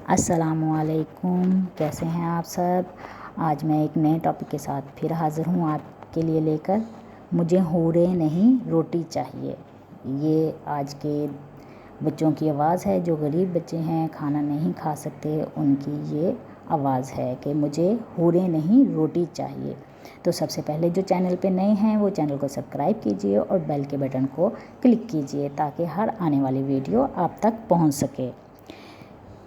السلام علیکم، کیسے ہیں آپ سب؟ آج میں ایک نئے ٹاپک کے ساتھ پھر حاضر ہوں آپ کے لیے لے کر۔ مجھے حوریں نہیں روٹی چاہیے، یہ آج کے بچوں کی آواز ہے جو غریب بچے ہیں، کھانا نہیں کھا سکتے، ان کی یہ آواز ہے کہ مجھے حوریں نہیں روٹی چاہیے۔ تو سب سے پہلے جو چینل پہ نئے ہیں وہ چینل کو سبسکرائب کیجئے اور بیل کے بٹن کو کلک کیجئے تاکہ ہر آنے والی ویڈیو آپ تک پہنچ سکے۔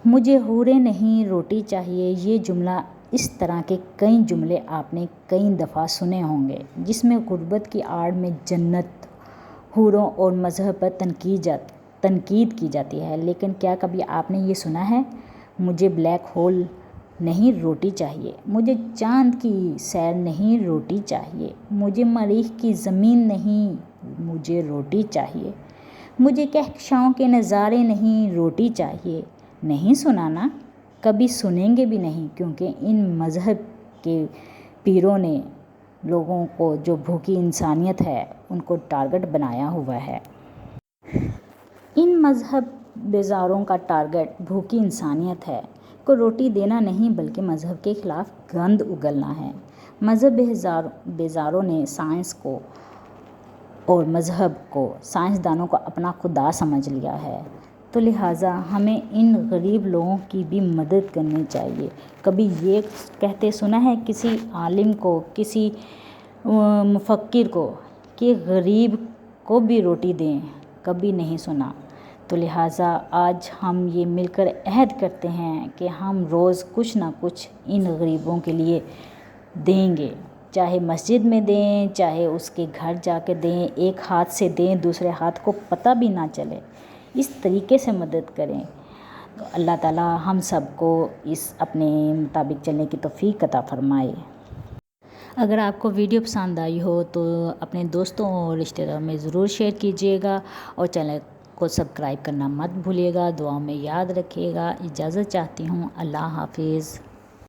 مجھے حوریں نہیں روٹی چاہیے، یہ جملہ اس طرح کے کئی جملے آپ نے کئی دفعہ سنے ہوں گے جس میں غربت کی آڑ میں جنت، حوروں اور مذہب پر تنقید کی جاتی ہے، لیکن کیا کبھی آپ نے یہ سنا ہے مجھے بلیک ہول نہیں روٹی چاہیے، مجھے چاند کی سیر نہیں روٹی چاہیے، مجھے مریخ کی زمین نہیں مجھے روٹی چاہیے، مجھے کہکشاؤں کے نظارے نہیں روٹی چاہیے؟ نہیں سنا نا، کبھی سنیں گے بھی نہیں، کیونکہ ان مذہب کے پیروں نے لوگوں کو جو بھوکی انسانیت ہے ان کو ٹارگٹ بنایا ہوا ہے۔ ان مذہب بیزاروں کا ٹارگٹ بھوکی انسانیت ہے کو روٹی دینا نہیں بلکہ مذہب کے خلاف گند اگلنا ہے۔ مذہب بیزاروں نے سائنس کو اور مذہب کو، سائنسدانوں کو اپنا خدا سمجھ لیا ہے، تو لہٰذا ہمیں ان غریب لوگوں کی بھی مدد کرنی چاہیے۔ کبھی یہ کہتے سنا ہے کسی عالم کو، کسی مفکر کو کہ غریب کو بھی روٹی دیں؟ کبھی نہیں سنا۔ تو لہٰذا آج ہم یہ مل کر عہد کرتے ہیں کہ ہم روز کچھ نہ کچھ ان غریبوں کے لیے دیں گے، چاہے مسجد میں دیں، چاہے اس کے گھر جا کے دیں، ایک ہاتھ سے دیں دوسرے ہاتھ کو پتہ بھی نہ چلے، اس طریقے سے مدد کریں۔ تو اللہ تعالیٰ ہم سب کو اس اپنے مطابق چلنے کی توفیق عطا فرمائے۔ اگر آپ کو ویڈیو پسند آئی ہو تو اپنے دوستوں اور رشتہ داروں میں ضرور شیئر کیجیے گا اور چینل کو سبسکرائب کرنا مت بھولیے گا۔ دعاؤں میں یاد رکھیے گا۔ اجازت چاہتی ہوں، اللہ حافظ۔